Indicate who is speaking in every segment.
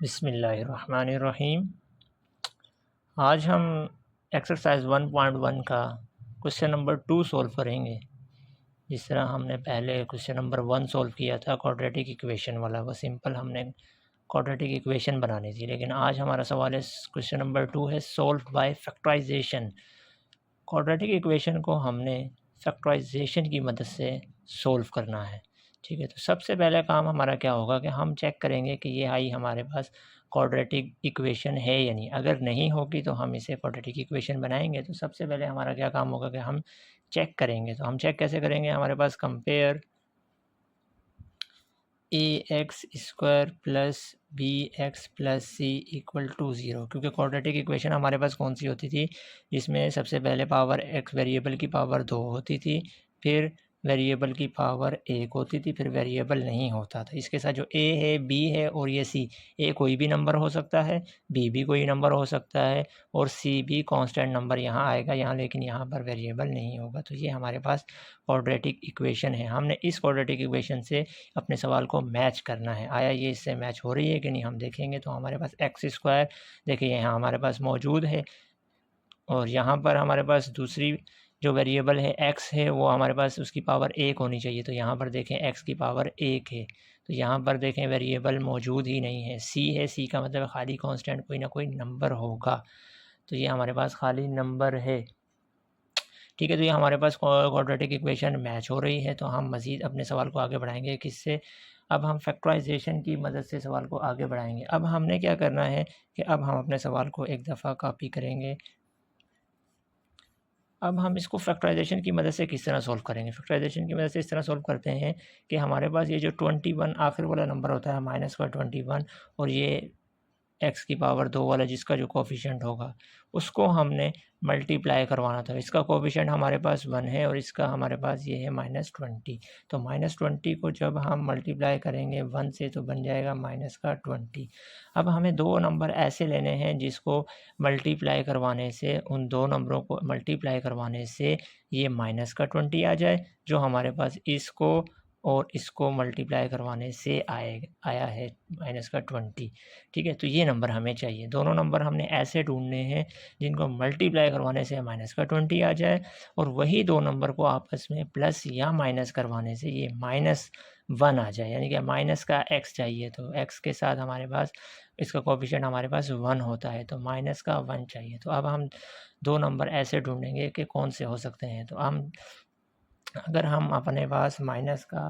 Speaker 1: बिस्मिल्लाहिर्रहमानिर्रहीम। आज हम एक्सरसाइज 1.1 का क्वेश्चन नंबर 2 सॉल्व करेंगे। जिस तरह हमने पहले क्वेश्चन नंबर 1 सॉल्व किया था क्वाड्रेटिक इक्वेशन वाला, वो सिंपल हमने क्वाड्रेटिक इक्वेशन बनानी थी। लेकिन आज हमारा सवाल है, क्वेश्चन नंबर 2 है solve by factorization. Quadratic equation को हमने फैक्टराइजेशन की मदद से सॉल्व करना है। ठीक है, तो सबसे पहला काम हमारा क्या होगा कि हम चेक करेंगे कि ये आई हमारे पास क्वाड्रेटिक इक्वेशन है या नहीं। अगर नहीं होगी तो हम इसे क्वाड्रेटिक इक्वेशन बनाएंगे। तो सबसे पहले हमारा क्या काम होगा कि हम चेक करेंगे। तो हम चेक कैसे करेंगे? हमारे पास compare ax² plus bx plus c equal to 0, क्योंकि क्वाड्रेटिक इक्वेशन हमारे पास कौन सी होती थी, जिसमें सबसे पहले पावर x वेरिएबल की पावर 2 होती थी, फिर वेरिएबल की पावर 1 होती थी, फिर वेरिएबल नहीं होता था। इसके साथ जो a है, b है और ये c, a कोई भी नंबर हो सकता है, b भी कोई नंबर हो सकता है और c भी कांस्टेंट नंबर यहाँ आएगा यहाँ, लेकिन यहाँ पर वेरिएबल नहीं होगा। तो ये हमारे पास क्वाड्रेटिक इक्वेशन है। हमने इस क्वाड्रेटिक इक्वेशन से अपने सवाल को मैच करना है। आया ये इससे मैच हो रही है कि नहीं, हम देखेंगे। तो हमारे पास x² देखिए यहाँ हमारे पास मौजूद है और यहाँ पर हमारे पास दूसरी जो वेरिएबल है x है, वो हमारे पास उसकी पावर 1 होनी चाहिए। तो यहाँ पर देखें x की पावर 1 है, तो यहाँ पर देखें वेरिएबल मौजूद ही नहीं है। c है, c का मतलब खाली कांस्टेंट कोई ना कोई नंबर होगा। तो ये हमारे पास खाली नंबर है। ठीक है, तो ये हमारे पास क्वाड्रेटिक इक्वेशन मैच हो रही है। तो हम मज़ीद अपने सवाल को आगे बढ़ाएंगे किससे? अब हम फैक्टराइजेशन की मदद से सवाल को आगे बढ़ाएंगे। अब हमने क्या करना है कि अब हम अपने सवाल को एक दफ़ा कॉपी करेंगे। अब हम इसको फैक्टराइजेशन की मदद से किस तरह सॉल्व करेंगे? फैक्टराइजेशन की मदद से इस तरह सॉल्व करते हैं कि हमारे पास ये जो 21 आखिर वाला नंबर होता है -21 और ये x की पावर 2 वाला जिसका जो कोफिशिएंट होगा, उसको हमने मल्टीप्लाई करवाना था। इसका कोफिशिएंट हमारे पास 1 है और इसका हमारे पास ये है -20। तो -20 को जब हम मल्टीप्लाई करेंगे 1 से तो बन जाएगा -20। अब हमें दो नंबर ऐसे लेने हैं जिसको मल्टीप्लाई करवाने से, उन दो नंबरों को मल्टीप्लाई करवाने से ये -20 आ जाए, जो हमारे पास इसको और इसको मल्टीप्लाई करवाने से आया है -20। ठीक है, तो ये नंबर हमें चाहिए। दोनों नंबर हमने ऐसे ढूंढने हैं जिनको मल्टीप्लाई करवाने से -20 आ जाए और वही दो नंबर को आपस में प्लस या माइनस करवाने से ये -1 आ जाए, यानी कि माइनस का x चाहिए। तो x के साथ हमारे पास इसका कोफिशिएंट हमारे पास 1 होता है, तो माइनस का 1 चाहिए। तो अब हम दो नंबर ऐसे ढूंढेंगे कि कौन से हो सकते हैं। तो अगर हम अपने पास माइनस का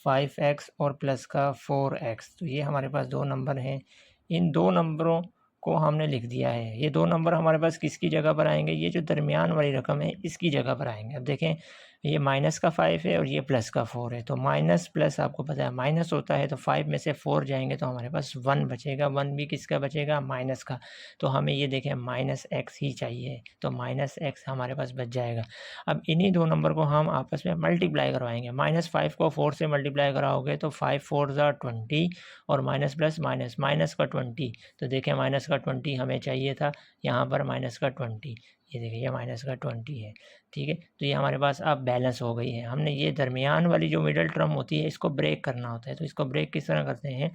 Speaker 1: 5x और प्लस का 4x, तो ये हमारे पास दो नंबर हैं। इन दो नंबरों को हमने लिख दिया है। ये दो नंबर हमारे पास किसकी जगह पर आएंगे? ये जो दरमियान वाली रकम है इसकी जगह पर आएंगे। अब देखें, ये माइनस का 5 है और ये प्लस का 4 है। तो माइनस प्लस आपको पता है माइनस होता है, तो 5 में से 4 जाएंगे तो हमारे पास 1 बचेगा। 1 भी किसका बचेगा? माइनस का। तो हमें ये देखें -x ही चाहिए, तो -x हमारे पास बच जाएगा। अब इन्हीं दो नंबर को हम आपस में मल्टीप्लाई करवाएंगे। -5 को 4 से मल्टीप्लाई कराओगे तो 5 4 ज़ा 20 और माइनस प्लस माइनस, माइनस का 20। तो देखें माइनस का 20 हमें चाहिए था, यहाँ पर माइनस का 20, ये देखिए ये माइनस का 20 है। ठीक है, तो ये हमारे पास अब बैलेंस हो गई है। हमने ये दरमियान वाली जो मिडल टर्म होती है इसको ब्रेक करना होता है। तो इसको ब्रेक किस तरह करते हैं?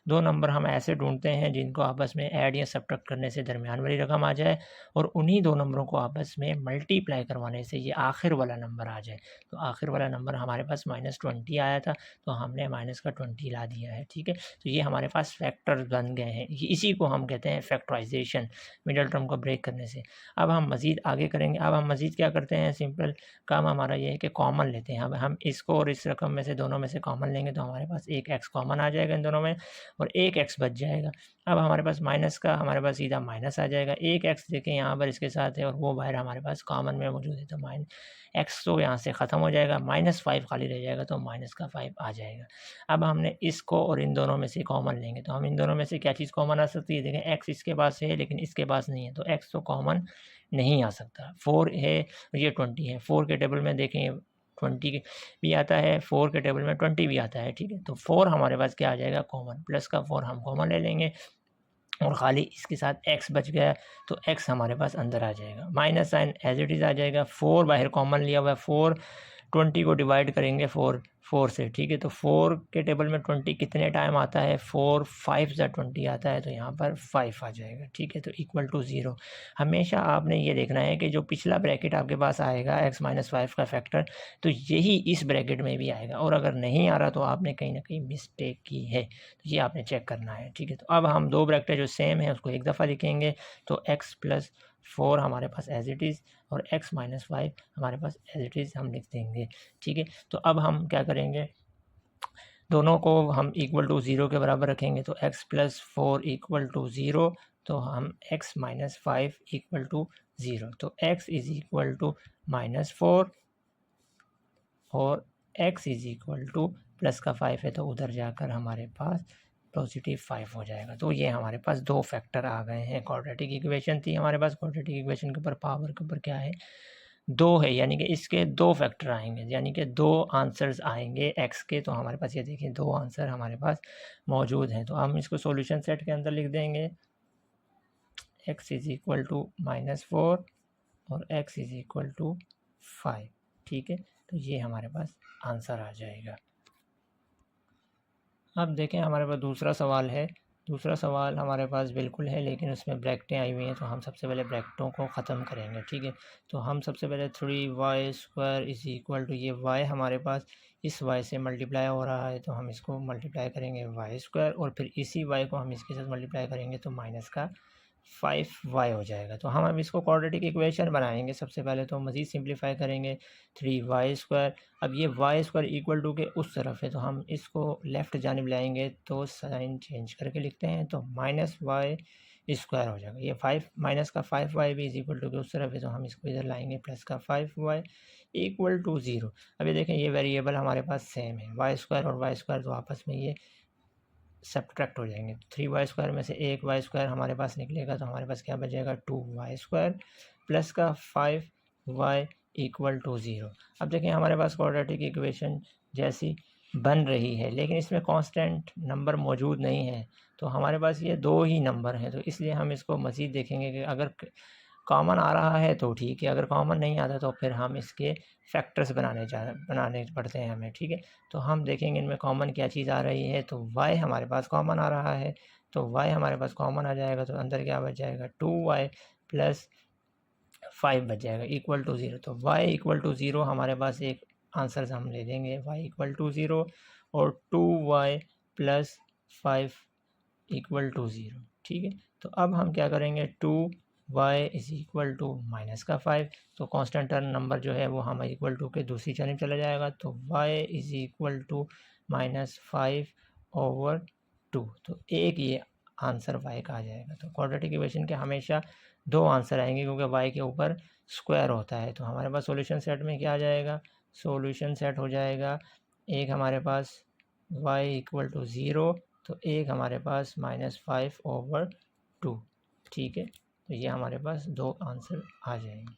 Speaker 1: दो नंबर हम ऐसे ढूंढते हैं जिनको आपस में ऐड या सब्ट्रैक्ट करने से दरमियान वाली रकम आ जाए और उन्हीं दो नंबरों को आपस में मल्टीप्लाई करवाने से ये आखिर वाला नंबर आ जाए। तो आखिर वाला नंबर हमारे पास -20 आया था, तो हमने -20 ला दिया है। ठीक है, तो ये हमारे पास फैक्टर बन गए हैं। इसी को हम कहते हैं फैक्टराइजेशन, मिडल टर्म को ब्रेक करने से। अब हम मज़ीद आगे करेंगे। अब हम मज़ीद क्या करते हैं? सिंपल काम हमारा ये है कि कॉमन लेते हैं। अब हम इसको और इस रकम में से, दोनों में से कॉमन लेंगे तो हमारे पास एक x कॉमन आ जाएगा इन दोनों में और एक x बच जाएगा। अब हमारे पास माइनस का हमारे पास सीधा माइनस आ जाएगा। एक x देखें यहाँ पर इसके साथ है और वो बाहर हमारे पास कॉमन में मौजूद है, तो x तो यहाँ से ख़त्म हो जाएगा, -5 खाली रह जाएगा, तो माइनस का 5 आ जाएगा। अब हमने इसको और इन दोनों में से कॉमन लेंगे, तो हम इन दोनों में से क्या चीज़ कॉमन आ सकती है? देखें x इसके पास है लेकिन इसके पास नहीं है, तो x तो कॉमन नहीं आ सकता। 4 है और ये 20 है। 4 के टेबल में देखें 20 भी आता है, 4 के टेबल में 20 भी आता है। ठीक है, तो 4 हमारे पास क्या आ जाएगा? कॉमन। प्लस का 4 हम कॉमन ले लेंगे और खाली इसके साथ x बच गया, तो x हमारे पास अंदर आ जाएगा। Minus sign as it is आ जाएगा। 4 बाहर कॉमन लिया हुआ है, 4 20 को डिवाइड करेंगे, 4 4 से, ठीक है। तो 4 के टेबल में 20 कितने टाइम आता है, 4 5 ज़ा 20 आता है, तो यहाँ पर 5 आ जाएगा, ठीक है। तो इक्वल टू 0। हमेशा आपने ये देखना है कि जो पिछला ब्रैकेट आपके पास आएगा x माइनस 5 का फैक्टर, तो यही इस ब्रैकेट में भी आएगा, और अगर नहीं आ रहा तो आपने कहीं ना कहीं मिस्टेक की है, तो ये आपने चेक करना है, ठीक है। तो अब हम दो ब्रैकेट जो सेम है उसको एक दफ़ा लिखेंगे, तो x प्लस 4 हमारे पास एज इट इज़, और x माइनस 5 हमारे पास एज इट इज़ हम लिख देंगे, ठीक है। तो अब हम क्या करेंगे, दोनों को हम इक्वल टू 0 के बराबर रखेंगे, तो x प्लस 4 इक्वल टू 0, तो हम x माइनस 5 इक्वल टू 0, तो x is equal to minus 4 और x is equal to plus का 5 है, तो उधर जाकर हमारे पास पॉजिटिव 5 हो जाएगा। तो ये हमारे पास दो फैक्टर आ गए हैं। क्वाड्रेटिक इक्वेशन थी हमारे पास, क्वाड्रेटिक इक्वेशन के ऊपर पावर के ऊपर क्या है, दो है, यानी कि इसके दो फैक्टर आएंगे, यानी कि दो आंसर्स आएंगे x के। तो हमारे पास ये देखिए दो आंसर हमारे पास मौजूद हैं, तो हम इसको सॉल्यूशन सेट के अंदर लिख देंगे, x is equal to minus 4 और x इज़ इक्वल टू 5, ठीक है। तो ये हमारे पास आंसर आ जाएगा। अब देखें हमारे पास दूसरा सवाल है। दूसरा सवाल हमारे पास बिल्कुल है, लेकिन उसमें ब्रैकेटें आई हुई हैं, तो हम सबसे पहले ब्रैकेटों को ख़त्म करेंगे, ठीक है। तो हम सबसे पहले 3y² इज़ इक्वल टू, ये y हमारे पास इस y से मल्टीप्लाई हो रहा है, तो हम इसको मल्टीप्लाई करेंगे y², और फिर इसी y को हम इसके साथ मल्टीप्लाई करेंगे, तो माइनस का 5y हो जाएगा। तो हम अब इसको क्वाड्रेटिक इक्वेशन बनाएंगे। सबसे पहले तो मज़ीद सिंप्लीफाई करेंगे, 3y²। अब ये y² इक्वल टू के उस तरफ है, तो हम इसको लेफ़्ट जानिब लाएंगे, तो साइन चेंज करके लिखते हैं, तो माइनस y² हो जाएगा। ये 5 माइनस का 5y भी इज इक्वल टू के उस तरफ है, तो हम इसको इधर लाएंगे, प्लस का 5y इक्वल टू 0। अब ये देखें ये वेरिएबल हमारे पास सेम है, y² और y² तो आपस में ये सब्ट्रैक्ट हो जाएंगे। तो 3y² में से एक y² हमारे पास निकलेगा, तो हमारे पास क्या बचेगा, 2y² प्लस का 5y इक्वल टू 0। अब देखें हमारे पास क्वाड्रेटिक इक्वेशन जैसी बन रही है, लेकिन इसमें कांस्टेंट नंबर मौजूद नहीं है, तो हमारे पास ये दो ही नंबर हैं, तो इसलिए हम इसको मज़ीद देखेंगे कि अगर कॉमन आ रहा है तो ठीक है, अगर कॉमन नहीं आता तो फिर हम इसके फैक्टर्स बनाने पड़ते हैं हमें, ठीक है। तो हम देखेंगे इनमें कॉमन क्या चीज़ आ रही है, तो y हमारे पास कॉमन आ रहा है, तो y हमारे पास कॉमन आ जाएगा, तो अंदर क्या बच जाएगा, 2y प्लस 5 बच जाएगा इक्वल टू 0। तो y इक्वल टू 0 हमारे पास एक आंसर हम ले लेंगे, y इक्वल टू 0 और 2y प्लस 5 इक्वल टू 0, ठीक है। तो अब हम क्या करेंगे, 2y is equal to minus का 5, तो कांस्टेंट टर्म नंबर जो है वो हम इक्वल टू के दूसरी जानब चला जाएगा, तो y is equal to minus 5 over 2, तो एक ये आंसर y का आ जाएगा। तो क्वाड्रेटिक इक्वेशन के हमेशा दो आंसर आएंगे, क्योंकि y के ऊपर स्क्वायर होता है। तो हमारे पास सॉल्यूशन सेट में क्या आ जाएगा, सॉल्यूशन सेट हो जाएगा, एक हमारे पास y इक्वल टू 0, तो एक हमारे पास -5/2, ठीक है। तो ये हमारे पास दो आंसर आ जाएंगे।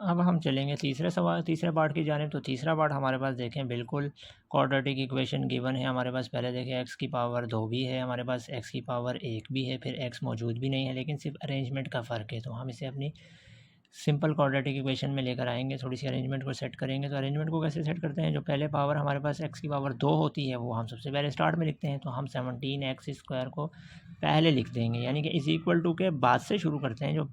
Speaker 1: अब हम चलेंगे तीसरे पार्ट की जानिब। तो तीसरा पार्ट हमारे पास देखें बिल्कुल क्वाड्रेटिक इक्वेशन गिवन है हमारे पास। पहले देखें x की पावर 2 भी है हमारे पास, x की पावर 1 भी है, फिर x मौजूद भी नहीं है, लेकिन सिर्फ अरेंजमेंट का फ़र्क है। तो हम इसे अपनी सिंपल क्वाड्रेटिक इक्वेशन में लेकर आएंगे, थोड़ी सी अरेंजमेंट को सेट करेंगे। तो अरेंजमेंट को कैसे सेट करते हैं, जो पहले पावर हमारे पास x की पावर 2 होती है वो हम सबसे पहले स्टार्ट में लिखते हैं, तो हम 17x² को पहले लिख देंगे, यानी कि इज़ इक्वल टू के बाद से शुरू करते हैं, जो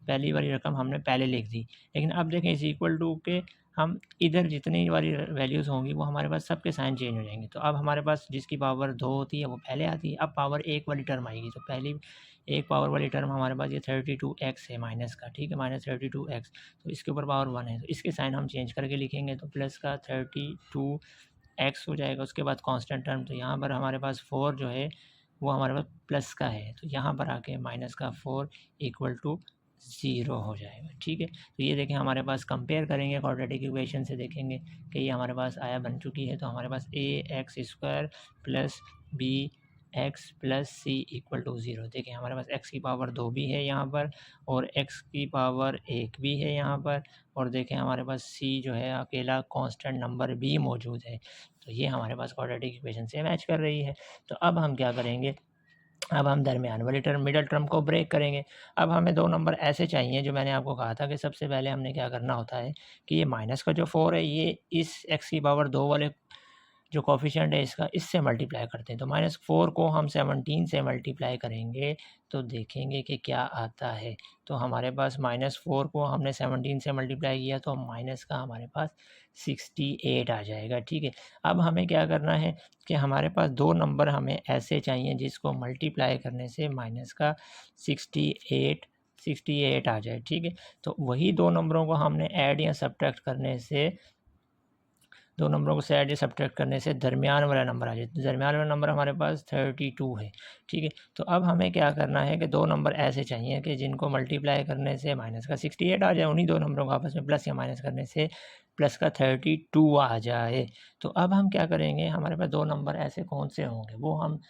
Speaker 1: पहली वाली रकम हमने पहले लिख दी। लेकिन अब देखें इज़ इक्वल टू के हम इधर जितनी वाली वैल्यूज़ होंगी वो हमारे पास सबके साइन चेंज हो जाएंगे। तो अब हमारे पास जिसकी पावर 2 होती है वो पहले आती है, अब पावर 1 वाली टर्म आएगी, तो पहली एक पावर वाली टर्म हमारे पास ये 32x है माइनस का, ठीक है, -32x, तो इसके ऊपर पावर 1 है, तो इसके साइन हम चेंज करके लिखेंगे, तो प्लस का 32x हो जाएगा। उसके बाद कांस्टेंट टर्म, तो यहाँ पर हमारे पास 4 जो है वो हमारे पास प्लस का है, तो यहाँ पर आके माइनस का 4 इक्वल टू 0 हो जाएगा, ठीक है। तो ये देखें हमारे पास कंपेयर करेंगे क्वाड्रेटिक इक्वेशन से, देखेंगे कि ये हमारे पास आया बन चुकी है। तो हमारे पास ax² plus bx plus c equal to 0। देखें हमारे पास x की पावर 2 भी है यहाँ पर, और x की पावर 1 भी है यहाँ पर, और देखें हमारे पास c जो है अकेला कांस्टेंट नंबर भी मौजूद है। तो ये हमारे पास क्वाड्रेटिक इक्वेशन से मैच कर रही है। तो अब हम क्या करेंगे, अब हम दरमियान वाली टर्म मिडल टर्म को ब्रेक करेंगे। अब हमें 2 नंबर ऐसे चाहिए जो मैंने आपको कहा था कि सबसे पहले हमने क्या करना होता है कि ये माइनस का जो 4 है ये इस x की पावर 2 वाले जो कोएफ़िशिएंट है इसका इससे मल्टीप्लाई करते हैं। तो -4 को हम 17 से मल्टीप्लाई करेंगे तो देखेंगे कि क्या आता है। तो हमारे पास -4 को हमने 17 से मल्टीप्लाई किया तो माइनस का हमारे पास 68 आ जाएगा, ठीक है। अब हमें क्या करना है कि हमारे पास 2 नंबर हमें ऐसे चाहिए जिसको मल्टीप्लाई करने से माइनस का 68 आ जाए, ठीक है। तो वही 2 नंबरों को हमने ऐड या सब्ट्रैक्ट करने से 2 नंबरों को से ऐड या सब्ट्रैक्ट करने से दरमियान वाला नंबर आ जाए। तो दरमियान वाला नंबर हमारे पास 32 है, ठीक है। तो अब हमें क्या करना है कि 2 नंबर ऐसे चाहिए कि जिनको मल्टीप्लाई करने से माइनस का 68 आ जाए, उन्हीं 2 नंबरों को आपस में प्लस या माइनस करने से प्लस का 32 आ जाए। तो अब हम क्या करेंगे, हमारे पास 2 नंबर ऐसे कौन से होंगे वो हम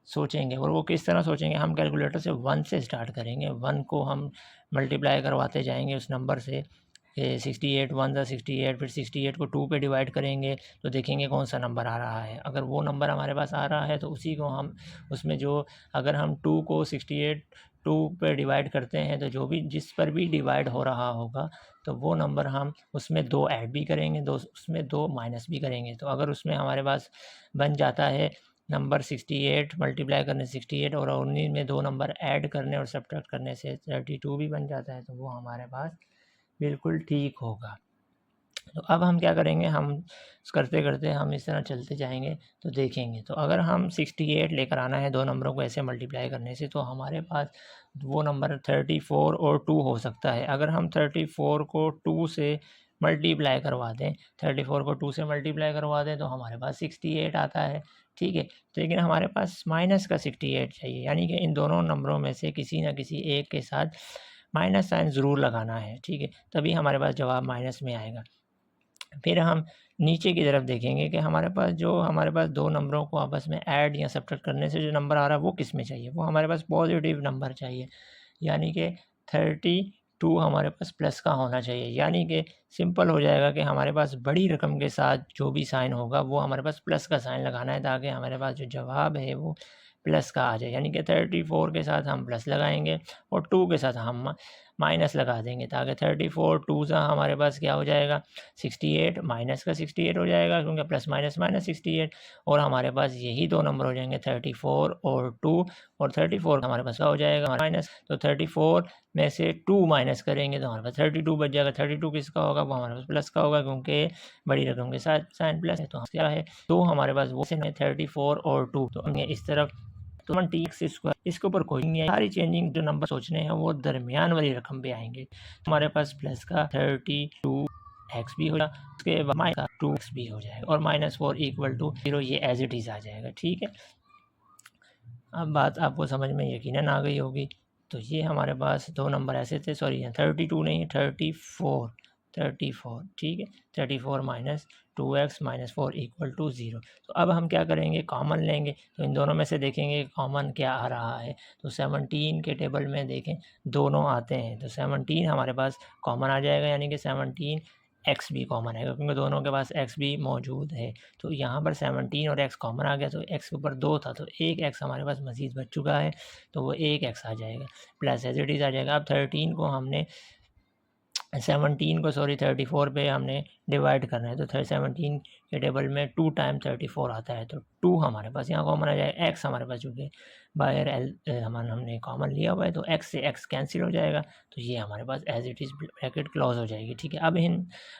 Speaker 1: सोचेंगे, और वो किस तरह सोचेंगे, हम कैलकुलेटर से 1 से स्टार्ट करेंगे। 1 को हम मल्टीप्लाई करवाते जाएँगे उस नंबर से, 68 1 ज़ा 68, फिर 68 को 2 पे डिवाइड करेंगे तो देखेंगे कौन सा नंबर आ रहा है। अगर वो नंबर हमारे पास आ रहा है तो उसी को हम उसमें जो, अगर हम 2 को 68 2 पे डिवाइड करते हैं तो जो भी जिस पर भी डिवाइड हो रहा होगा तो वो नंबर हम उसमें 2 ऐड भी करेंगे, 2 उसमें 2 माइनस भी करेंगे। तो अगर उसमें हमारे पास बन जाता है नंबर 68 मल्टीप्लाई करने से 68 और उन्हीं में 2 नंबर ऐड करने और सब्ट्रैक्ट करने से 32 भी बन जाता है, तो वो हमारे पास बिल्कुल ठीक होगा। तो अब हम क्या करेंगे, हम करते-करते हम इस तरह चलते जाएँगे तो देखेंगे। तो अगर हम 68 लेकर आना है 2 नंबरों को ऐसे मल्टीप्लाई करने से तो हमारे पास वो नंबर 34 और 2 हो सकता है। अगर हम 34 को 2 से मल्टीप्लाई करवा दें, 34 को 2 से मल्टीप्लाई करवा दें तो हमारे पास 68 आता है, ठीक है। तो लेकिन हमारे पास माइनस का 68 चाहिए, यानी कि इन दोनों नंबरों में से किसी न किसी एक के साथ माइनस साइन ज़रूर लगाना है, ठीक है। तभी हमारे पास जवाब माइनस में आएगा। फिर हम नीचे की तरफ देखेंगे कि हमारे पास 2 नंबरों को आपस में ऐड या सब्ट्रैक्ट करने से जो नंबर आ रहा है वो किस में चाहिए, वो हमारे पास पॉजिटिव नंबर चाहिए, यानी कि 32 हमारे पास प्लस का होना चाहिए। यानी कि सिंपल हो जाएगा कि हमारे पास बड़ी रकम के साथ जो भी साइन होगा वो हमारे पास प्लस का साइन लगाना है ताकि हमारे पास जो जवाब है वो प्लस का आ जाए। यानी कि 34 के साथ हम प्लस लगाएँगे और 2 के साथ हम माइनस लगा देंगे ताकि 34 2 सा हमारे पास क्या हो जाएगा 68 माइनस का 68 हो जाएगा, क्योंकि प्लस माइनस माइनस 68, और हमारे पास यही 2 नंबर हो जाएंगे 34 और 2, और 34 हमारे पास क्या हो जाएगा माइनस। तो 34 में से 2 माइनस करेंगे तो हमारे पास 32 बच जाएगा। 32 किसका होगा, वो हमारे पास प्लस का होगा क्योंकि बड़ी रकम के साथ साइन प्लस है। तो क्या है, तो हमारे पास वो 34 और 2, तो हमने इस तरफ तो 20x², इसके ऊपर कोई नहीं है। सारी चेंजिंग जो नंबर सोचने हैं वो दरमियान वाली रकम पे आएंगे। हमारे पास प्लस का 32x भी हो जाएगा, उसके बाद माइनस का 2x भी हो जाएगा, और -4 = 0, ये एज इट इज़ आ जाएगा, ठीक है। अब बात आपको समझ में यकीनन आ गई होगी। तो ये हमारे पास 2 नंबर ऐसे थे, सॉरी 32 नहीं 34, 34, ठीक है। 34 माइनस 2x माइनस 4 = 0। तो अब हम क्या करेंगे, कॉमन लेंगे। तो इन दोनों में से देखेंगे कॉमन क्या आ रहा है। तो 17 के टेबल में देखें दोनों आते हैं, तो 17 हमारे पास कॉमन आ जाएगा, यानी कि 17 एक्स भी कॉमन आएगा क्योंकि दोनों के पास एक्स भी मौजूद है। तो यहाँ पर 17 और एक्स कॉमन आ गया, तो एक्स के ऊपर 2 था तो एक एक्स हमारे पास मज़ीद बच चुका है, तो वो एक एक्स आ जाएगा, प्लस एज इट इज़ आ जाएगा। अब 13 को हमने 17 को सॉरी 34 पे हमने डिवाइड करना है, तो 17 के टेबल में 2 टाइम 34 आता है, तो 2 हमारे पास यहाँ कॉमन आ जाएगा। एक्स हमारे पास चूँकि बाहर हमने कॉमन लिया हुआ है तो एक्स से एक्स कैंसिल हो जाएगा, तो ये हमारे पास as it is bracket close हो जाएगी, ठीक है। अब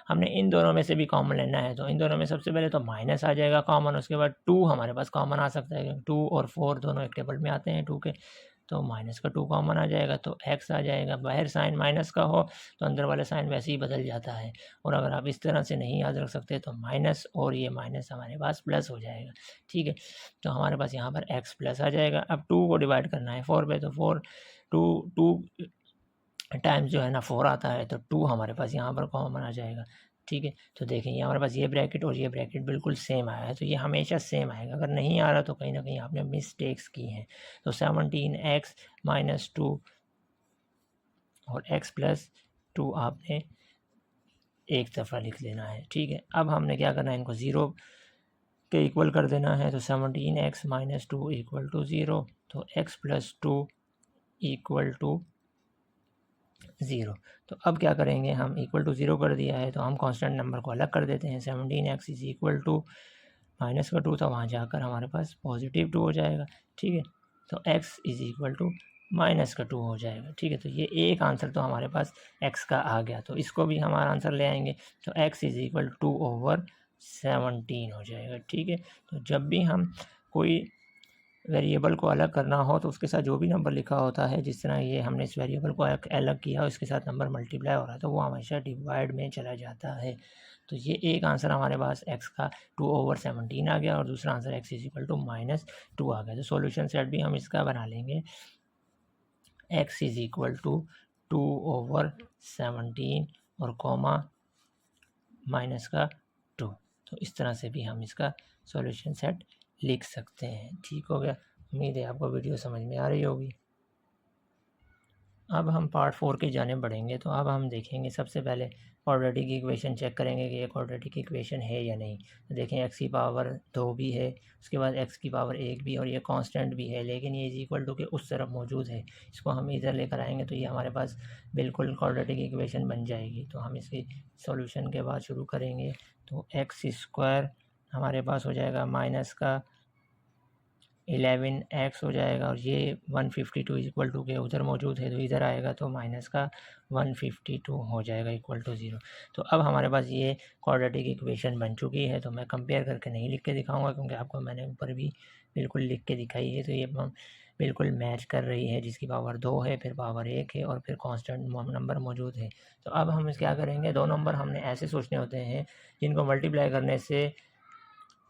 Speaker 1: हमने इन दोनों में से भी कॉमन लेना है, तो इन दोनों में सबसे पहले तो माइनस आ जाएगा कॉमन, उसके बाद 2 हमारे पास कॉमन आ सकता है क्योंकि 2 और 4 दोनों एक टेबल में आते हैं 2 के, तो माइनस का 2 कॉमन आ जाएगा तो एक्स आ जाएगा। बाहर साइन माइनस का हो तो अंदर वाला साइन वैसे ही बदल जाता है, और अगर आप इस तरह से नहीं याद रख सकते तो माइनस और ये माइनस हमारे पास प्लस हो जाएगा, ठीक है। तो हमारे पास यहाँ पर एक्स प्लस आ जाएगा। अब 2 को डिवाइड करना है 4 पे, तो 4 2 2 टाइम्स जो है ना 4 आता है, तो 2 हमारे पास यहाँ पर कॉमन आ जाएगा, ठीक है। तो देखें ये हमारे पास ये ब्रैकेट और ये ब्रैकेट बिल्कुल सेम आया है, तो ये हमेशा सेम आएगा। अगर नहीं आ रहा तो कहीं ना कहीं आपने मिस्टेक्स की हैं। तो 17x माइनस 2 और x प्लस 2 आपने एक दफ़ा लिख लेना है, ठीक है। अब हमने क्या करना है, इनको ज़ीरो के इक्वल कर देना है, तो 17x माइनस 2 इक्वल टू 0, तो x प्लस 2 इक्वल टू 0। तो अब क्या करेंगे, हम इक्वल टू 0 कर दिया है तो हम कांस्टेंट नंबर को अलग कर देते हैं। 17x is equal to minus का 2 था, वहाँ जाकर हमारे पास पॉजिटिव 2 हो जाएगा। ठीक है, तो x is equal to minus का 2 हो जाएगा। ठीक है, तो ये एक आंसर तो हमारे पास x का आ गया, तो इसको भी हमारा आंसर ले आएंगे, तो x इज इक्वल टू 2/17 हो जाएगा। ठीक है, तो जब भी हम कोई वेरिएबल को अलग करना हो तो उसके साथ जो भी नंबर लिखा होता है, जिस तरह ये हमने इस वेरिएबल को अलग किया उसके साथ नंबर मल्टीप्लाई हो रहा है तो वो हमेशा डिवाइड में चला जाता है। तो ये एक आंसर हमारे पास x का 2/17 आ गया और दूसरा answer x is equal to -2 आ गया। तो सॉल्यूशन सेट भी हम इसका बना लेंगे, x इज इक्वल टू 2/17 और कॉमा माइनस का 2। तो इस तरह से भी हम इसका सॉल्यूशन सेट लिख सकते हैं। ठीक हो गया, उम्मीद है आपको वीडियो समझ में आ रही होगी। अब हम पार्ट 4 के जाने बढ़ेंगे। तो अब हम देखेंगे, सबसे पहले क्वाड्रेटिक इक्वेशन चेक करेंगे कि ये क्वाड्रेटिक इक्वेशन है या नहीं। तो देखें x की पावर 2 भी है, उसके बाद x की पावर 1 भी, और ये कांस्टेंट भी है, लेकिन ये इज इक्वल टू के उस तरफ मौजूद है। इसको हम इधर लेकर आएंगे तो ये हमारे पास बिल्कुल क्वाड्रेटिक इक्वेशन बन जाएगी। तो हम इसकी सॉल्यूशन के बाद शुरू करेंगे। तो एक्स स्क्वायर हमारे पास हो जाएगा माइनस का 11x हो जाएगा, और ये 152 इक्वल टू के उधर मौजूद है तो इधर आएगा तो माइनस का 152 हो जाएगा इक्वल टू 0। तो अब हमारे पास ये क्वाड्रेटिक इक्वेशन बन चुकी है। तो मैं कंपेयर करके नहीं लिख के दिखाऊंगा क्योंकि आपको मैंने ऊपर भी बिल्कुल लिख के दिखाई है। तो ये बिल्कुल मैच कर रही है, जिसकी पावर 2 है, फिर पावर 1 है और फिर कांस्टेंट नंबर मौजूद है। तो अब हम क्या करेंगे, दो नंबर हमने ऐसे सोचने होते हैं जिनको मल्टीप्लाई करने से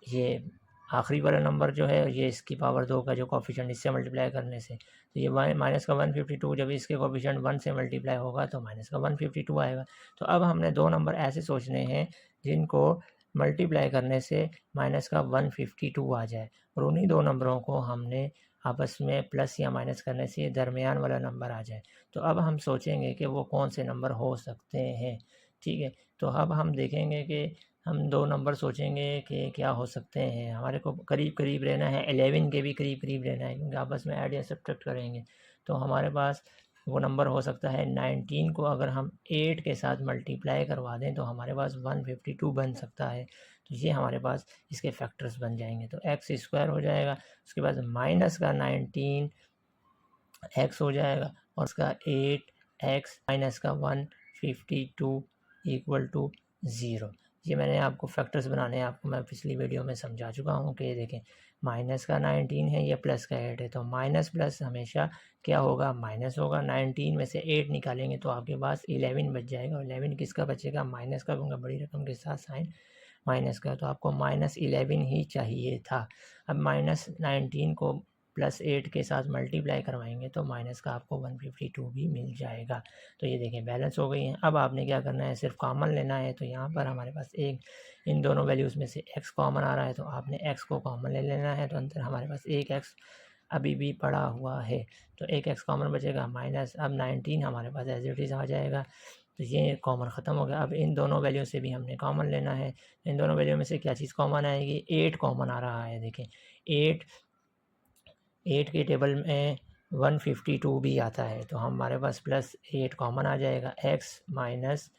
Speaker 1: ये आखिरी वाला नंबर जो है ये इसकी पावर 2 का जो कोफिशिएंट इससे मल्टीप्लाई करने से, तो ये माइनस का 152 जब इसके कोफिशिएंट 1 से मल्टीप्लाई होगा तो माइनस का 152 आएगा। तो अब हमने दो नंबर ऐसे सोचने हैं जिनको मल्टीप्लाई करने से माइनस का 152 आ जाए, और उन्हीं दो नंबरों को हमने आपस में प्लस या माइनस करने से दरमियान वाला नंबर आ जाए। तो अब हम सोचेंगे कि वो कौन से नंबर हो सकते हैं। ठीक है, तो अब हम देखेंगे कि हम दो नंबर सोचेंगे कि क्या हो सकते हैं। हमारे को करीब करीब रहना है, 11 के भी करीब करीब रहना है क्योंकि आपस में ऐड या सब्ट्रैक्ट करेंगे। तो हमारे पास वो नंबर हो सकता है 19 को अगर हम 8 के साथ मल्टीप्लाई करवा दें तो हमारे पास 152 बन सकता है। तो ये हमारे पास इसके फैक्टर्स बन जाएंगे। तो एक्स स्क्वायर हो जाएगा, उसके बाद माइनस का 19 एक्स हो जाएगा और उसका 8x माइनस का 152 इक्वल टू 0। ये मैंने आपको फैक्टर्स बनाने आपको मैं पिछली वीडियो में समझा चुका हूँ कि देखें माइनस का 19 है, ये प्लस का 8 है, तो माइनस प्लस हमेशा क्या होगा, माइनस होगा। 19 में से 8 निकालेंगे तो आपके पास 11 बच जाएगा, और 11 किसका बचेगा, माइनस का, क्योंकि बड़ी रकम के साथ साइन माइनस का, तो आपको -11 ही चाहिए था। अब -19 को +8 के साथ मल्टीप्लाई करवाएंगे तो माइनस का आपको 152 भी मिल जाएगा। तो ये देखें बैलेंस हो गई है। अब आपने क्या करना है, सिर्फ कॉमन लेना है। तो यहाँ पर हमारे पास एक इन दोनों वैल्यूज़ में से x कॉमन आ रहा है, तो आपने x को कॉमन ले लेना है। तो अंदर हमारे पास एक x अभी भी पड़ा हुआ है, तो एक x कॉमन बचेगा, माइनस अब 19 हमारे पास एज इट इज़ आ जाएगा। तो ये कॉमन ख़त्म हो गया। अब इन दोनों वैल्यू से भी हमने कॉमन लेना है। इन दोनों वैल्यू में से क्या चीज़ कॉमन आएगी, 8 कॉमन आ रहा है। देखें 8 के टेबल में 152 भी आता है, तो हमारे पास +8 कॉमन आ जाएगा, x माइनस,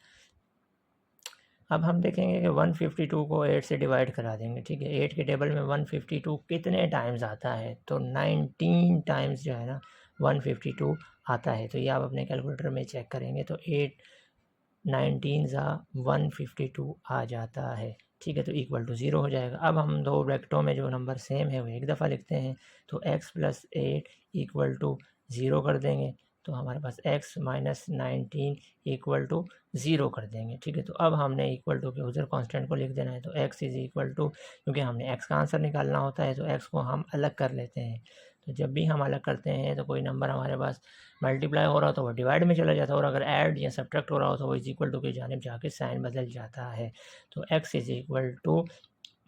Speaker 1: अब हम देखेंगे कि 152 को 8 से डिवाइड करा देंगे। ठीक है, 8 के टेबल में 152 कितने टाइम्स आता है, तो 19 टाइम्स जो है ना 152 आता है। तो ये आप अपने कैलकुलेटर में चेक करेंगे तो 8 19 152 आ जाता है। ठीक है, तो इक्वल टू 0 हो जाएगा। अब हम दो ब्रैकेटों में जो नंबर सेम है वो एक दफ़ा लिखते हैं, तो x + 8 इक्वल टू 0 कर देंगे, तो हमारे पास x माइनस 19 इक्वल टू 0 कर देंगे। ठीक है, तो अब हमने इक्वल टू के उधर कांस्टेंट को लिख देना है, तो x इज़ इक्वल टू, क्योंकि हमने x का आंसर निकालना होता है तो x को हम अलग कर लेते हैं। तो जब भी हम अलग करते हैं तो कोई नंबर हमारे पास मल्टीप्लाई हो रहा हो तो वो डिवाइड में चला जाता है, और अगर ऐड या सब्ट्रैक्ट हो रहा हो तो वो इज इक्वल टू की जानिब जाके साइन बदल जाता है। तो x is equal to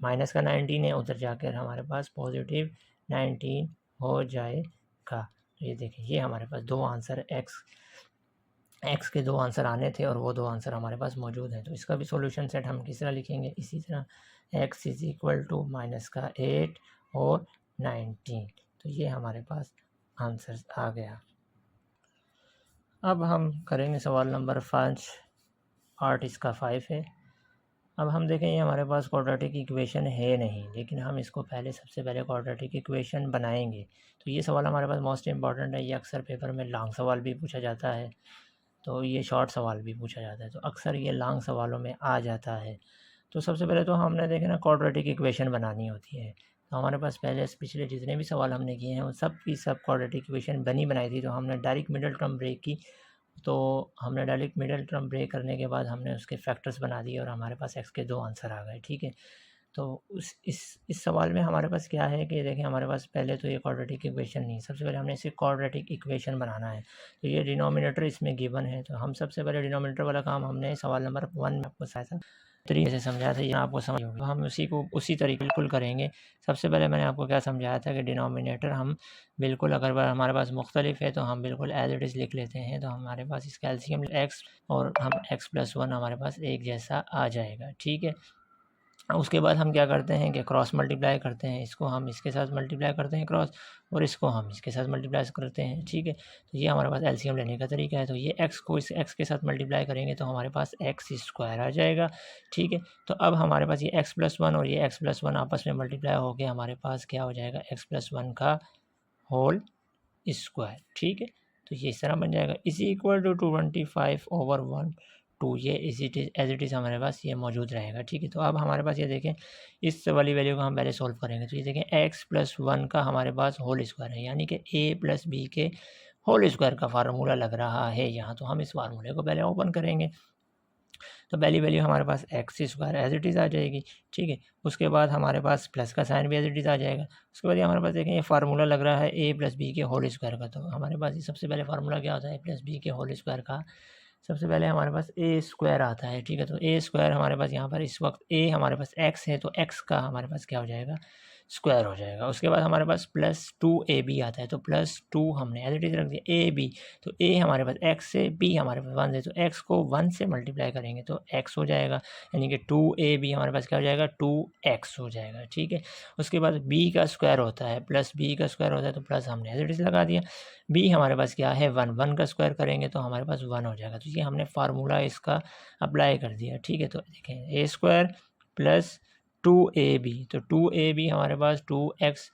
Speaker 1: minus का 19 है, उधर जाकर हमारे पास पॉजिटिव 19 हो जाएगा। तो ये देखिए, ये हमारे पास दो आंसर एक्स के दो आंसर आने थे और वो दो आंसर हमारे पास मौजूद हैं। तो इसका भी सॉल्यूशन सेट हम किस तरह लिखेंगे, इसी तरह x is equal to minus का 8 और 19। तो ये हमारे पास आंसर आ गया। अब हम करेंगे सवाल नंबर 5, पार्ट इसका 5 है। अब हम देखें ये हमारे पास क्वाड्रेटिक इक्वेशन है नहीं, लेकिन हम इसको सबसे पहले क्वाड्रेटिक इक्वेशन बनाएंगे। तो ये सवाल हमारे पास मोस्ट इम्पॉर्टेंट है, ये अक्सर पेपर में लॉन्ग सवाल भी पूछा जाता है, तो ये शॉर्ट सवाल भी पूछा जाता है, तो अक्सर ये लॉन्ग सवालों में आ जाता है। तो सबसे पहले तो हमने देखे ना क्वाड्रेटिक इक्वेशन बनानी होती है। तो हमारे पास पहले पिछले जितने भी सवाल हमने किए हैं वो सब की सब क्वाड्रेटिक इक्वेशन बनाई थी। तो हमने डायरेक्ट मिडल टर्म ब्रेक की, तो हमने डायरेक्ट मिडल टर्म ब्रेक करने के बाद हमने उसके फैक्टर्स बना दिए और हमारे पास एक्स के 2 आंसर आ गए। ठीक है, तो इस सवाल में हमारे पास क्या है कि देखें हमारे पास पहले तो ये क्वाड्रेटिक इक्वेशन नहीं, सबसे पहले हमने इसे क्वाड्रेटिक इक्वेशन बनाना है। तो ये डिनोमिनेटर इसमें गिवन है, तो हम सबसे पहले डिनोमिनेटर वाला काम हमने सवाल नंबर 1 में आपको बताया था, तरीके से समझाया था, ये आपको समझ होगा। हम उसी तरीके बिल्कुल करेंगे। सबसे पहले मैंने आपको क्या समझाया था कि डिनोमिनेटर हम बिल्कुल अगर हमारे पास मुख्तलिफ है तो हम बिल्कुल एज इट इज़ लिख लेते हैं। तो हमारे पास इसका एलसीएम एक्स और हम x+1 हमारे पास एक जैसा आ जाएगा। ठीक है, उसके बाद हम क्या करते हैं कि क्रॉस मल्टीप्लाई करते हैं, इसको हम इसके साथ मल्टीप्लाई करते हैं क्रॉस, और इसको हम इसके साथ मल्टीप्लाई करते हैं। ठीक है, तो ये हमारे पास एलसीएम लेने का तरीका है। तो ये x को इस x के साथ मल्टीप्लाई करेंगे तो हमारे पास x² आ जाएगा। ठीक है, तो अब हमारे पास ये x+1 और ये x+1 आपस में मल्टीप्लाई हो गया, हमारे पास क्या हो जाएगा x+1 का होल स्क्वायर। ठीक है, तो ये इस तरह बन जाएगा इज इक्वल टू 25/1 2, ये एज इट इज़ हमारे पास ये मौजूद रहेगा। ठीक है, तो अब हमारे पास ये देखें इस वाली वैल्यू को हम पहले सॉल्व करेंगे। तो ये देखें x+1 का हमारे पास होल स्क्वायर है, यानी कि a+b के होल स्क्वायर का फार्मूला लग रहा है यहाँ। तो हम इस फार्मूले को पहले ओपन करेंगे, तो पहली वैल्यू हमारे पास x² एज इट इज़ आ जाएगी। ठीक है, उसके बाद हमारे पास प्लस का साइन भी एज इट इज़ आ जाएगा। उसके बाद ये हमारे पास देखें ये फार्मूला लग रहा है a+b के होल स्क्वायर का। तो हमारे पास ये सबसे पहले फार्मूला क्या होता है a+b के होल स्क्वायर का, सबसे पहले हमारे पास a² आता है। ठीक है, तो a² हमारे पास यहाँ पर इस वक्त a हमारे पास x है, तो x का हमारे पास क्या हो जाएगा स्क्वायर हो जाएगा। उसके बाद हमारे पास +2ab आता है, तो +2 हमने एज इट इज़ रख दिया ab, तो a हमारे पास x है, b हमारे पास 1 है, तो x को 1 से मल्टीप्लाई करेंगे तो x हो जाएगा, यानी कि 2ab हमारे पास क्या हो जाएगा 2x हो जाएगा। ठीक है, उसके बाद b का स्क्वायर होता है, +b का स्क्वायर होता है, तो प्लस हमने एज इट इज़ लगा दिया। b हमारे पास क्या है 1 का स्क्वायर करेंगे तो हमारे पास 1 हो जाएगा। तो ये हमने फार्मूला इसका अप्लाई कर दिया। ठीक है, तो देखें a² प्लस 2ab, तो 2ab हमारे पास 2x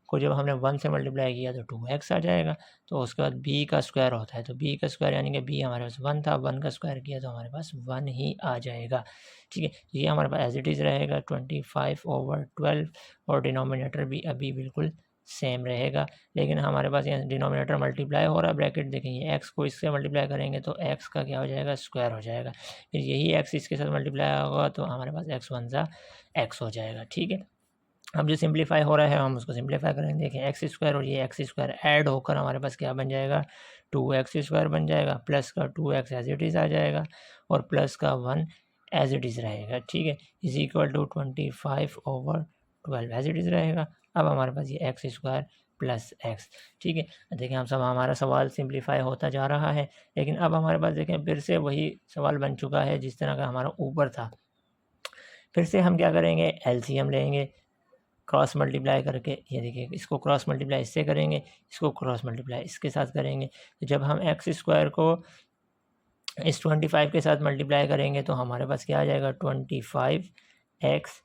Speaker 1: को जब हमने 1 से मल्टीप्लाई किया तो 2x आ जाएगा। तो उसके बाद b का स्क्वायर होता है, तो b का स्क्वायर यानी कि b हमारे पास 1 था, 1 का स्क्वायर किया तो हमारे पास 1 ही आ जाएगा। ठीक है, ये हमारे पास एज इट इज़ रहेगा 25/12, और डिनोमिनेटर भी अभी बिल्कुल सेम रहेगा, लेकिन हमारे पास यहाँ डिनोमिनेटर मल्टीप्लाई हो रहा है, ब्रैकेट देखें ये x को इससे मल्टीप्लाई करेंगे तो x का क्या हो जाएगा स्क्वायर हो जाएगा, फिर यही x इसके साथ मल्टीप्लाई होगा तो हमारे पास x1 x हो जाएगा। ठीक है, अब जो सिंप्लीफाई हो रहा है हम उसको सिंप्लीफाई करेंगे। देखें x² और ये x² ऐड होकर हमारे पास क्या बन जाएगा 2x² बन जाएगा, प्लस का 2x एज इट इज़ आ जाएगा और प्लस का 1 एज इट इज़ रहेगा। ठीक है, is equal to 25/12 as it is रहेगा। अब हमारे पास ये x² प्लस x। ठीक है, देखें हम सब हमारा सवाल सिंप्लीफाई होता जा रहा है, लेकिन अब हमारे पास देखें फिर से वही सवाल बन चुका है जिस तरह का हमारा ऊपर था। फिर से हम क्या करेंगे एलसीएम लेंगे क्रॉस मल्टीप्लाई करके, ये देखिए इसको क्रॉस मल्टीप्लाई इससे करेंगे, इसको क्रॉस मल्टीप्लाई इसके साथ करेंगे। तो जब हम x² को इस 25 के साथ मल्टीप्लाई करेंगे तो हमारे पास क्या आ जाएगा 25x²।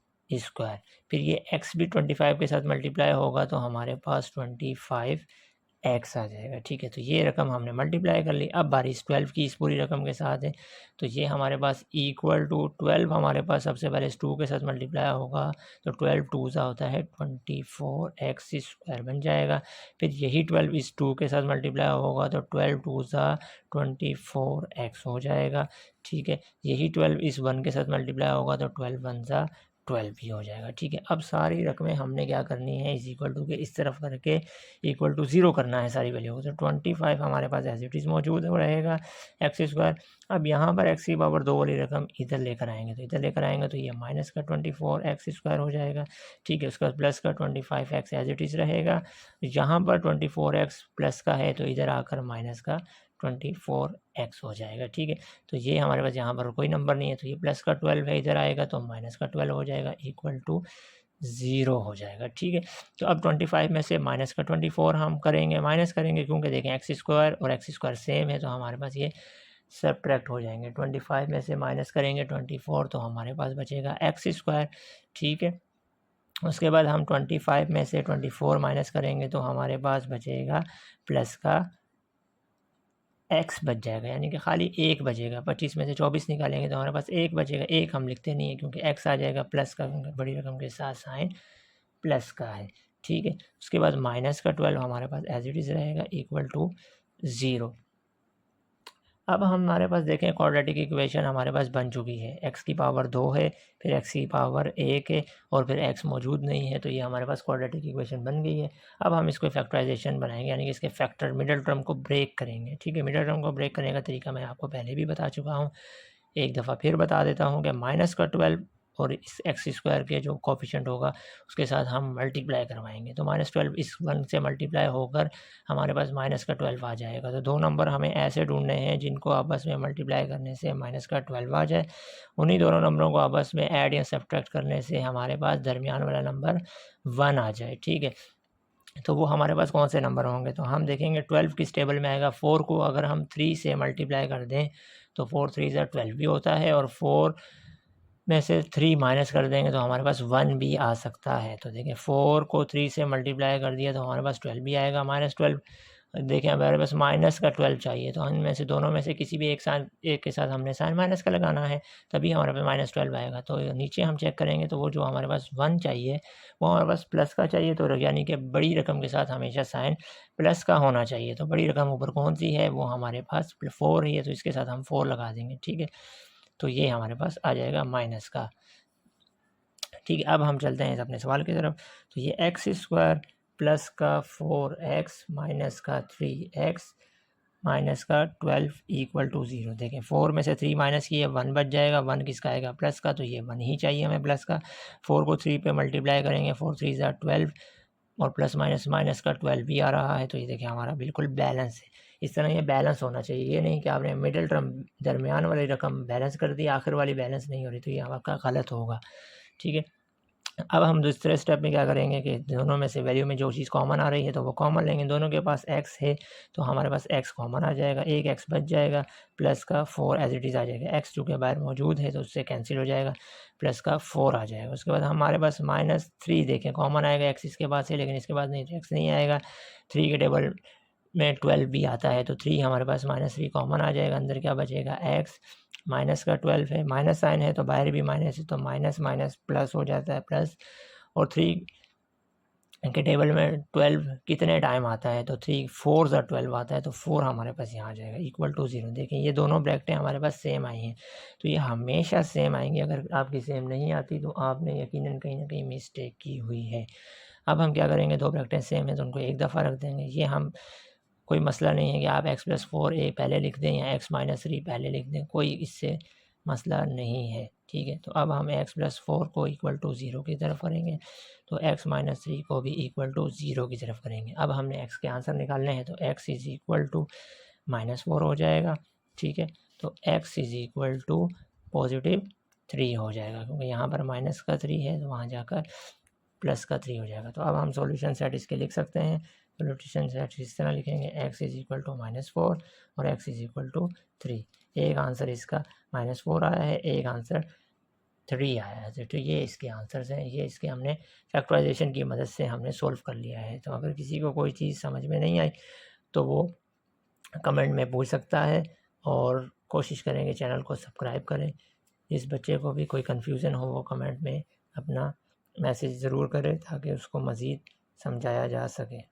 Speaker 1: फिर ये x भी 25 के साथ मल्टीप्लाई होगा तो हमारे पास 25x आ जाएगा। ठीक है, तो ये रकम हमने मल्टीप्लाई कर ली। अब बारी इस 12 की इस पूरी रकम के साथ है, तो ये हमारे पास इक्वल टू 12 हमारे पास सबसे पहले इस 2 के साथ मल्टीप्लाई होगा तो 12 2 सा होता है 24x² बन जाएगा। फिर यही 12 इस 2 के साथ मल्टीप्लाई होगा तो 12 2 सा 24x हो जाएगा। ठीक है, यही 12 इस 1 के साथ मल्टीप्लाई होगा तो 12 1 सा 12 भी हो जाएगा। ठीक है, अब सारी रकमें हमने क्या करनी है इज इक्वल टू के इस तरफ करके इक्वल टू 0 करना है सारी वैल्यू को। तो 25 हमारे पास एज इट इज़ मौजूद रहेगा x²। अब यहाँ पर x की पावर 2 वाली रकम इधर लेकर आएंगे, तो इधर लेकर आएंगे तो ये माइनस का 24x² हो जाएगा। ठीक है, उसके बाद प्लस का 25x एज इट इज़ रहेगा। यहाँ पर 24x प्लस का है तो इधर आकर माइनस का 24x हो जाएगा। ठीक है, तो ये हमारे पास यहाँ पर कोई नंबर नहीं है, तो ये प्लस का 12 है, इधर आएगा तो माइनस का 12 हो जाएगा, इक्वल टू 0 हो जाएगा। ठीक है, तो अब 25 में से माइनस का 24 हम करेंगे, माइनस करेंगे, क्योंकि देखें एक्स स्क्वायर और एक्स स्क्वायर सेम है, तो हमारे पास ये सब्ट्रैक्ट हो जाएंगे। 25 में से माइनस करेंगे 24, तो हमारे पास बचेगा एक्स स्क्वायर। ठीक है, उसके बाद हम 25 में से 24 माइनस करेंगे तो हमारे पास बचेगा प्लस का एक्स बच जाएगा, यानी कि खाली एक बचेगा। 25 में से 24 निकालेंगे तो हमारे पास एक बचेगा, एक हम लिखते नहीं है क्योंकि एक्स आ जाएगा प्लस का, बड़ी रकम के साथ साइन प्लस का है। ठीक है, उसके बाद माइनस का 12 हमारे पास एज इट इज़ रहेगा, इक्वल टू 0। अब हमारे पास देखें क्वाड्रेटिक इक्वेशन हमारे पास बन चुकी है। एक्स की पावर 2 है, फिर एक्स की पावर 1 है, और फिर एक्स मौजूद नहीं है, तो ये हमारे पास क्वाड्रेटिक इक्वेशन बन गई है। अब हम इसको फैक्टराइजेशन बनाएंगे, यानी कि इसके फैक्टर मिडिल टर्म को ब्रेक करेंगे। ठीक है, मिडिल टर्म को ब्रेक करने का तरीका मैं आपको पहले भी बता चुका हूँ, एक दफ़ा फिर बता देता हूँ कि माइनस का 12 और इस एक्स स्क्वायर के जो कोफिशिएंट होगा उसके साथ हम मल्टीप्लाई करवाएंगे, तो -12 इस 1 से मल्टीप्लाई होकर हमारे पास माइनस का 12 आ जाएगा। तो दो नंबर हमें ऐसे ढूंढने हैं जिनको आपस में मल्टीप्लाई करने से माइनस का 12 आ जाए। उन्हीं दोनों नंबरों को आपस में ऐड या सब्ट्रैक्ट करने से हमारे पास दरमियान वाला नंबर 1 आ जाए। ठीक है, तो वो हमारे पास कौन से नंबर होंगे, तो हम देखेंगे 12 किस टेबल में आएगा। 4 को अगर हम 3 से मल्टीप्लाई कर दें तो 4 3 ज़ा 12 भी होता है, और 4 में से 3 माइनस कर देंगे तो हमारे पास 1 भी आ सकता है। तो देखिए 4 को 3 से मल्टीप्लाई कर दिया तो हमारे पास 12 भी आएगा, -12। देखें हमारे पास माइनस का 12 चाहिए, तो इनमें से दोनों में से किसी भी एक के साथ हमने साइन माइनस का लगाना है, तभी हमारे पास -12 आएगा। तो नीचे हम चेक करेंगे तो वो जो हमारे पास 1 चाहिए वो हमारे पास प्लस का चाहिए, तो यानी कि बड़ी रकम के साथ हमेशा साइन प्लस का होना चाहिए। तो बड़ी रकम ऊपर कौन सी है, वो हमारे पास 4 ही है, तो इसके साथ हम 4 लगा देंगे। ठीक है, तो ये हमारे पास आ जाएगा माइनस का। ठीक है, अब हम चलते हैं अपने सवाल की तरफ। तो ये एक्स स्क्वायर प्लस का 4x माइनस का 3x माइनस का 12 इक्वल टू 0। देखें 4 में से 3 माइनस किए 1 बच जाएगा, 1 किसका आएगा, प्लस का, तो ये 1 ही चाहिए हमें प्लस का। 4 को 3 पे मल्टीप्लाई करेंगे, 4 3 ज़ा 12, और प्लस माइनस माइनस का 12 भी आ रहा है, तो ये देखिए हमारा बिल्कुल बैलेंस है। इस तरह ये बैलेंस होना चाहिए, ये नहीं कि आपने मिडिल टर्म दरमियान वाली रकम बैलेंस कर दी, आखिर वाली बैलेंस नहीं हो रही, तो ये आपका गलत होगा। ठीक है, अब हम दूसरे स्टेप में क्या करेंगे कि दोनों में से वैल्यू में जो चीज़ कॉमन आ रही है तो वो कॉमन लेंगे। दोनों के पास x है तो हमारे पास x कॉमन आ जाएगा, एक x बच जाएगा, प्लस का 4 एज इट इज़ आ जाएगा। x चूँकि बाहर मौजूद है तो उससे कैंसिल हो जाएगा, प्लस का 4 आ जाएगा। उसके बाद हमारे पास -3 देखें कॉमन आएगा, x इसके पास है लेकिन इसके पास नहीं, तो x नहीं आएगा। 3 के टेबल में 12 भी आता है, तो 3 हमारे पास -3 कॉमन आ जाएगा, अंदर क्या बचेगा x, माइनस का 12 है, माइनस साइन है तो बाहर भी माइनस है, तो माइनस माइनस प्लस हो जाता है प्लस, और 3 के टेबल में 12 कितने टाइम आता है, तो 3 4 ज़ा 12 आता है, तो 4 हमारे पास यहाँ आ जाएगा, इक्वल टू 0। देखें ये दोनों ब्रैकेटें हमारे पास सेम आई हैं, तो ये हमेशा सेम आएंगी। अगर आपकी सेम नहीं आती तो आपने यकीनन कहीं ना कहीं मिस्टेक की हुई है। अब हम क्या करेंगे, दो ब्रैकेटें सेम है तो उनको एक दफ़ा रख देंगे। ये हम कोई मसला नहीं है कि आप x+4 a पहले लिख दें या x-3 पहले लिख दें, कोई इससे मसला नहीं है। ठीक है, तो अब हम x+4 को इक्वल टू 0 की तरफ करेंगे, तो x-3 को भी इक्वल टू 0 की तरफ करेंगे। अब हमने x के आंसर निकालने हैं, तो x इज़ इक्वल टू -4 हो जाएगा। ठीक है, तो x इज़ इक्वल टू +3 हो जाएगा, क्योंकि यहाँ पर माइनस का 3 है तो वहाँ जाकर प्लस का 3 हो जाएगा। तो अब हम सॉल्यूशन सेट इसके लिख सकते हैं। सॉल्यूशन सेट इस तरह लिखेंगे, x इज़ इक्वल टू -4 और x इज़ इक्वल टू 3। एक आंसर इसका -4 आया है, एक आंसर 3 आया है। तो ये इसके आंसर्स हैं, ये इसके हमने फैक्टराइजेशन की मदद से हमने सोल्व कर लिया है। तो अगर किसी को कोई चीज़ समझ में नहीं आई तो वो कमेंट में पूछ सकता है, और कोशिश करेंगे चैनल को सब्सक्राइब करें। जिस बच्चे को भी कोई कन्फ्यूज़न हो वो कमेंट में अपना मैसेज ज़रूर करें ताकि उसको मज़ीद समझाया जा सके।